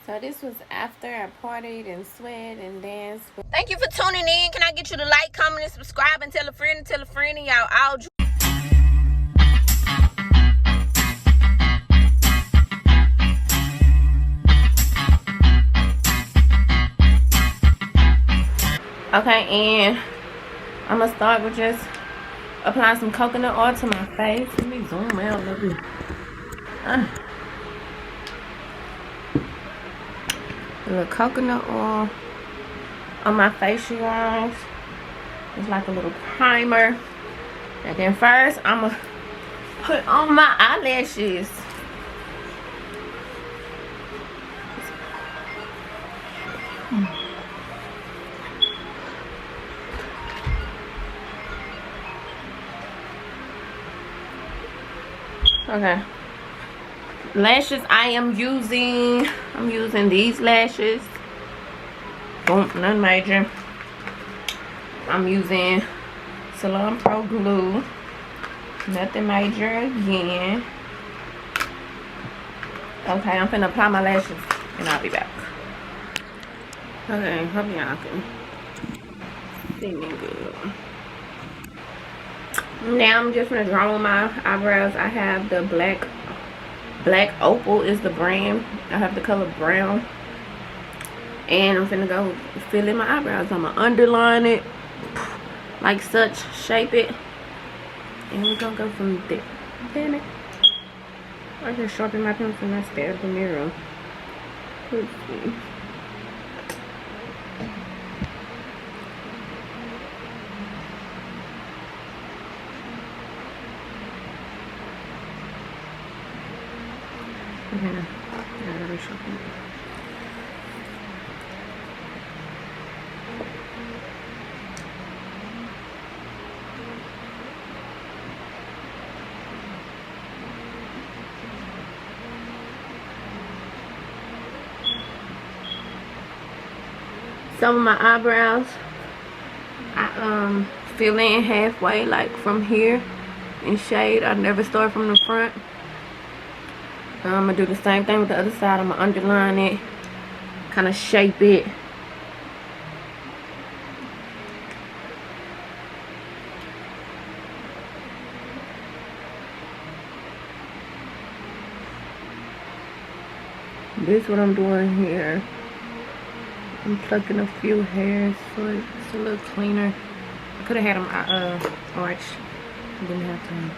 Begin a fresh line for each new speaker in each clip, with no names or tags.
So this was after I partied and sweat and danced.
Thank you for tuning in. Can I get you to like, comment, and subscribe, and tell a friend and y'all all.
Okay, and I'm gonna start with just applying some coconut oil to my face. Let me zoom out a little bit. A little coconut oil on my face, you guys. It's like a little primer. And then first, I'm gonna put on my eyelashes. Okay. Lashes I'm using these lashes. Boom, none major. I'm using Salon Pro Glue. Nothing major again. Okay, I'm finna apply my lashes and I'll be back. Okay, hope y'all can see me good. Now I'm just gonna draw on my eyebrows. I have the black opal is the brand. I have the color brown, and I'm finna go fill in my eyebrows. I'm gonna underline it like such, shape it, and we're gonna go from there. Damn it! I just sharpen my pencil and I stare at the mirror. Let's see. Okay, I gotta sharpen it. Some of my eyebrows I fill in halfway, like from here in shade. I never start from the front. I'm gonna do the same thing with the other side. I'm gonna underline it, kind of shape it. This is what I'm doing here. I'm plucking a few hairs so it's a little cleaner. I could have had them arch. I didn't have time.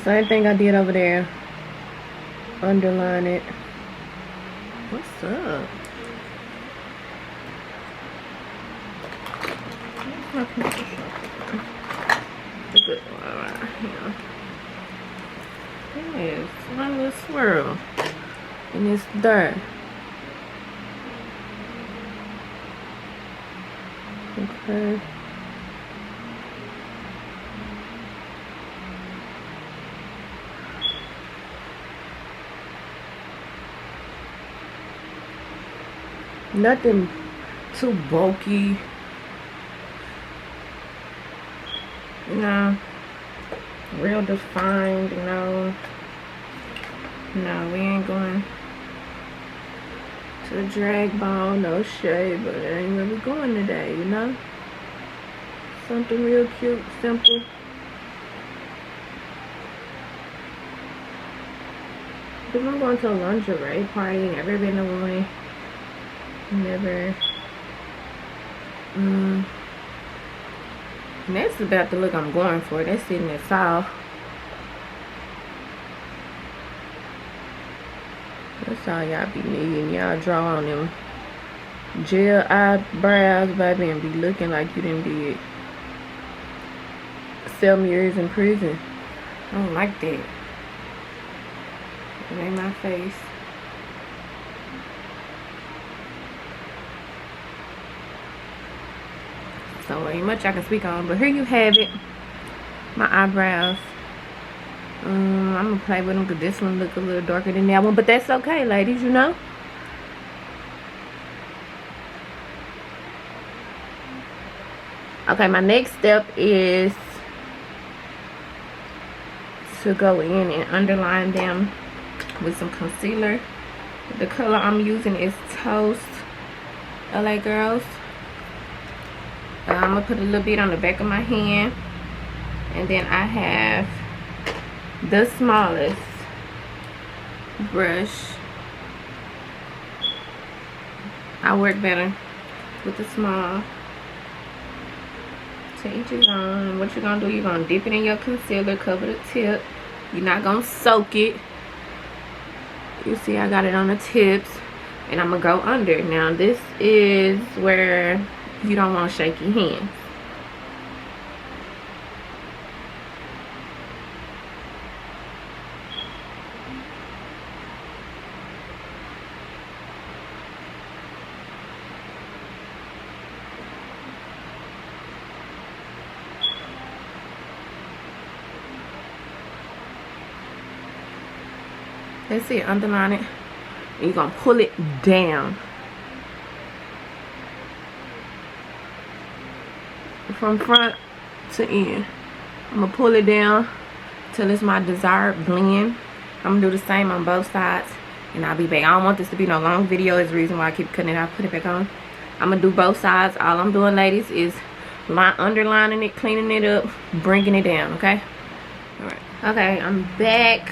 Same thing I did over there. Underline it. What's up? The good one right here. Yes, one little swirl. And it's dirt. Okay. Nothing too bulky. You know, real defined, you know. No, we ain't going to the drag ball, no shade, but it ain't where we going today, you know? Something real cute, simple. Because I'm going to a lingerie party, never been to one. Never. And that's about the look I'm going for. That's in the south. That's all y'all be needing. Y'all draw on them gel eyebrows, baby, and be looking like you done did 7 years in prison. I don't like that. It ain't my face. So ain't much I can speak on, but here you have it. My eyebrows. I'm gonna play with them because this one look a little darker than that one, but that's okay, ladies, you know. Okay, my next step is to go in and underline them with some concealer. The color I'm using is Toast, LA Girls. I'm gonna put a little bit on the back of my hand, and then I have the smallest brush. I work better with the small. To each his own. What you're gonna do, you're gonna dip it in your concealer, cover the tip. You're not gonna soak it. You see I got it on the tips, and I'm gonna go under. Now this is where you don't want to shake your hands. Let's see, underline it. And you're gonna pull it down from front to end. I'm gonna pull it down till it's my desired blend. I'm gonna do the same on both sides, and I'll be back. I don't want this to be no long video. It's the reason why I keep cutting it out. Put it back on. I'm gonna do both sides. All I'm doing, ladies, is underlining it, cleaning it up, bringing it down. Okay. All right. Okay, I'm back.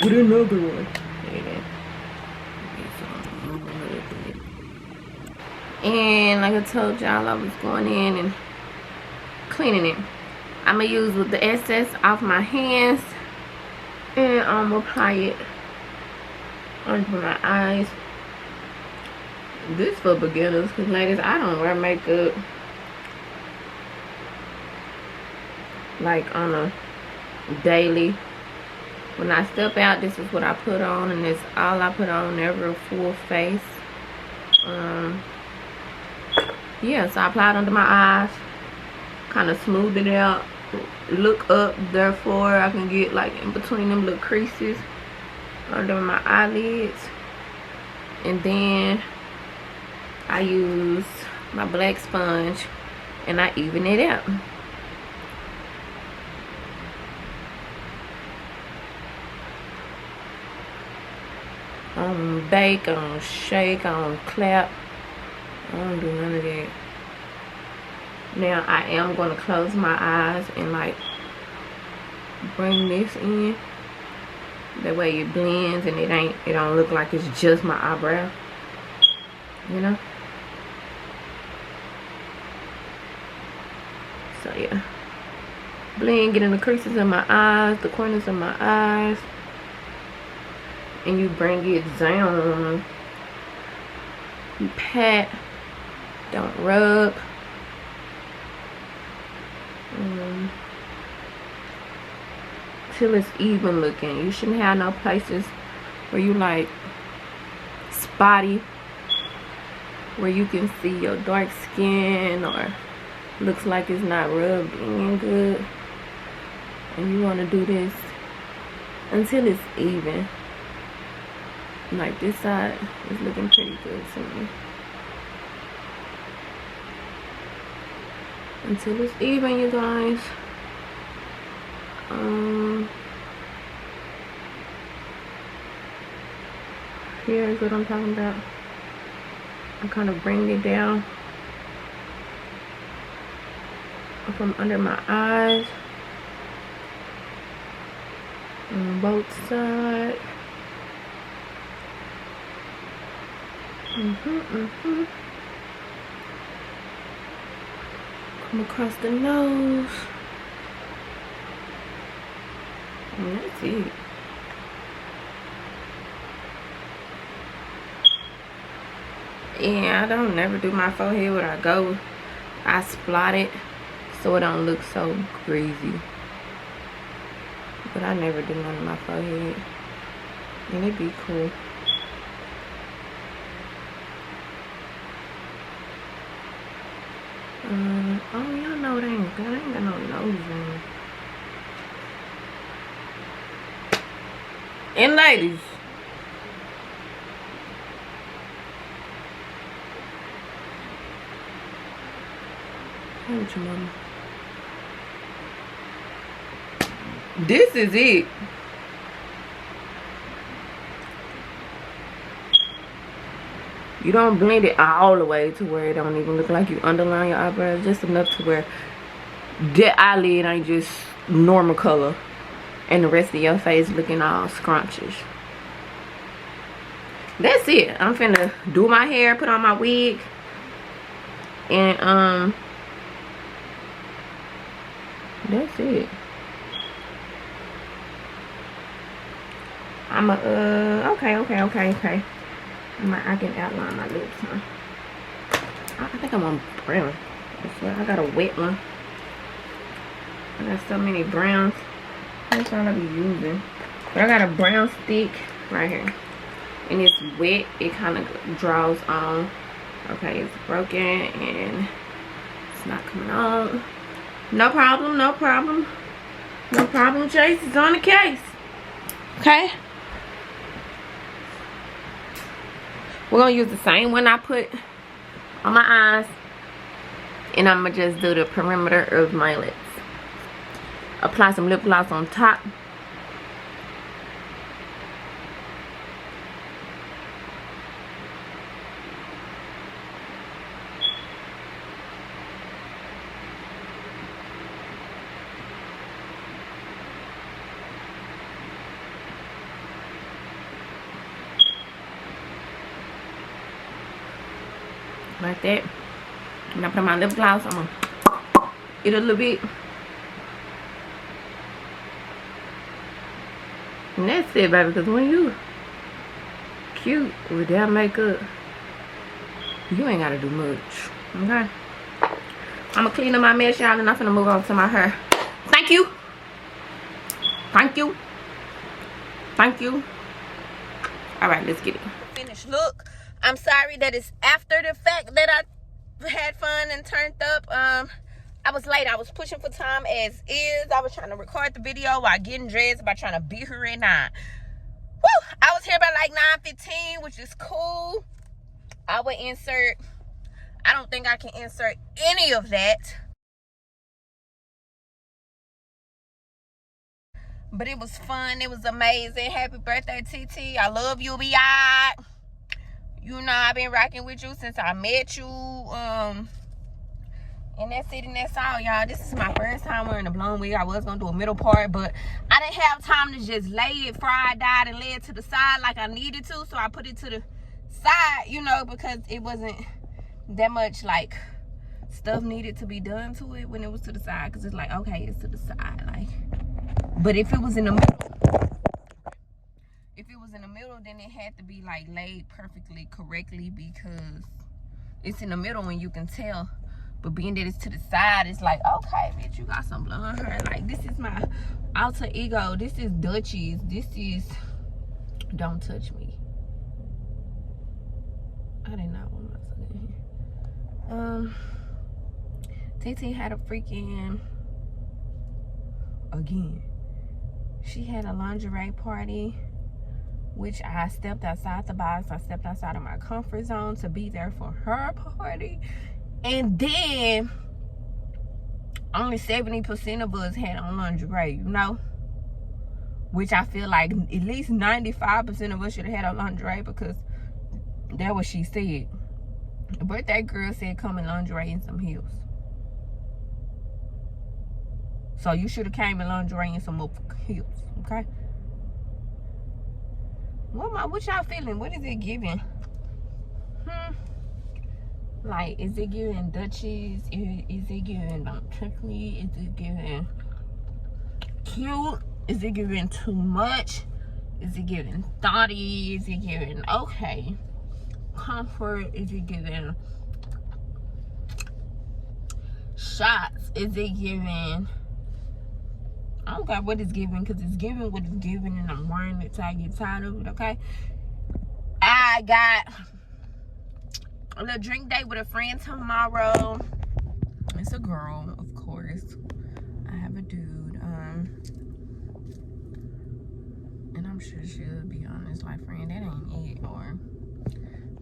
Get another one. And like I told y'all, I was going in and cleaning it. I'm gonna use with the excess off my hands, and I'm gonna apply it under my eyes. This for beginners, because ladies, I don't wear makeup like on a daily. When I step out, this is what I put on, and it's all I put on, never a full face. Yeah, so I applied under my eyes, kind of smoothed it out, look up, therefore I can get like in between them little creases under my eyelids. And then I use my black sponge and I even it out. I don't bake, I don't shake, I don't clap. I don't do none of that. Now I am going to close my eyes and like bring this in. That way it blends and it don't look like it's just my eyebrow. You know? So yeah. Blend, get in the creases of my eyes, the corners of my eyes. And you bring it down. You pat, don't rub. Till it's even looking. You shouldn't have no places where you like spotty, where you can see your dark skin or looks like it's not rubbed in good. And you want to do this until it's even. Like this side is looking pretty good to me. Until it's even, you guys. Here's what I'm talking about. I'm kind of bringing it down from under my eyes on both sides. Come across the nose. And that's it. Yeah, I don't never do my forehead when I go. I splot it so it don't look so greasy. But I never do none of my forehead. And it'd be cool. Oh, y'all know it ain't good. I ain't got no nose ring. And ladies, hey with your mama. This is it. You don't blend it all the way to where it don't even look like you underline your eyebrows. Just enough to where that eyelid ain't just normal color. And the rest of your face looking all scrumptious. That's it. I'm finna do my hair, put on my wig. And that's it. I'm okay. I can outline my lips, huh? I think I'm on brown. I swear, I got a wet one. I got so many browns. That's all I be using. But I got a brown stick right here. And it's wet. It kind of draws on. Okay, it's broken and it's not coming on. No problem, no problem. No problem, Chase. It's on the case. Okay? We're going to use the same one I put on my eyes. And I'm going to just do the perimeter of my lips. Apply some lip gloss on top. Like that. And I put my lip gloss on it a little bit. And that's it, baby, because when you cute with that makeup, you ain't got to do much, okay? I'm going to clean up my mess, y'all, and I'm going to move on to my hair. Thank you. Thank you. Thank you. All right, let's get it.
Finished look. I'm sorry that it's after the fact that I had fun and turned up. I was late. I was pushing for time as is. I was trying to record the video while getting dressed by trying to be here at 9. Woo! I was here by like 9:15, which is cool. I would insert. I don't think I can insert any of that. But it was fun. It was amazing. Happy birthday, TT. I love you, B.I. You know, I've been rocking with you since I met you. And that's it, and that's all, y'all. This is my first time wearing a blonde wig. I was gonna do a middle part, but I didn't have time to just lay it, fry, dyed, and lay it to the side like I needed to. So I put it to the side, you know, because it wasn't that much like stuff needed to be done to it when it was to the side. Because it's like, okay, it's to the side, like. But if it was in the middle, then it had to be like laid perfectly, correctly, because it's in the middle when you can tell. But being that it's to the side, it's like, okay, bitch, you got some blonde hair. Like, this is my alter ego. This is Dutchie's. This is Don't Touch Me. I did not want my son in here. TT had a freaking, again, she had a lingerie party, which I stepped outside the box. I stepped outside of my comfort zone to be there for her party. And then only 70% of us had on lingerie, you know? Which I feel like at least 95% of us should have had on lingerie, because that's what she said. The birthday girl said come in lingerie and some heels. So you should have came in lingerie and some heels, okay? What y'all feeling? What is it giving? Like, is it giving Dutchies? Is it giving Don't Touch Me? Is it giving cute? Is it giving too much? Is it giving thoughty? Is it giving okay? Comfort? Is it giving shots? Is it giving? I don't care what it's giving, because it's giving what it's giving, and I'm wearing it till I get tired of it, okay? I got a little drink date with a friend tomorrow. It's a girl, of course. I have a dude. And I'm sure she'll be honest, like, friend, that ain't it. Or,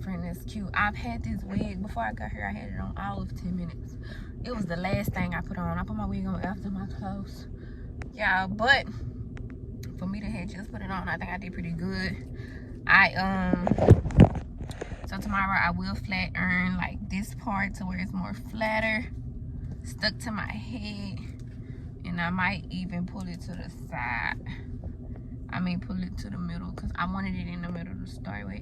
friend, that's cute. I've had this wig before I got here. I had it on all of 10 minutes. It was the last thing I put on. I put my wig on after my clothes. Yeah, but for me to have just put it on, I think I did pretty good. So tomorrow tomorrow I will flat iron like this part to where it's more flatter, stuck to my head, and I might even pull it to the side. I mean pull it to the middle, because I wanted it in the middle to start with.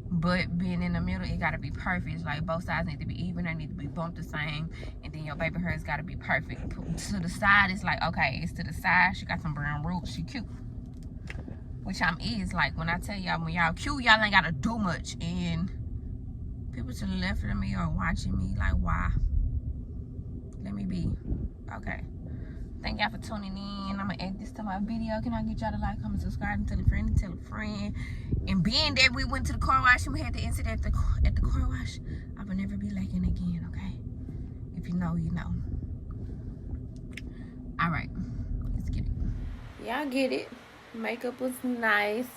But being in the middle, it gotta be perfect. It's like both sides need to be even, they need to be bumped the same, and then your baby hair's gotta be perfect. To the side, it's like, okay, it's to the side, she got some brown roots, she cute. Which I'm is, like, when I tell y'all, when y'all cute, y'all ain't gotta do much. And people to the left of me are watching me like, why? Let me be. Okay. Thank y'all for tuning in. I'm gonna add this to my video. Can I get y'all to like, comment, subscribe, and tell a friend, and tell a friend. And being that we went to the car wash and we had the incident at the car wash, I will never be lagging again, okay? If you know, you know. All right, let's get it.
Y'all get it. Makeup was nice.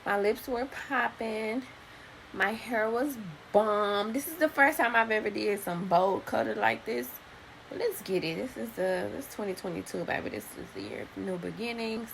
My lips were popping. My hair was bomb. This is the first time I've ever did some bold color like this. But let's get it. This is 2022, baby. This is the year of new beginnings.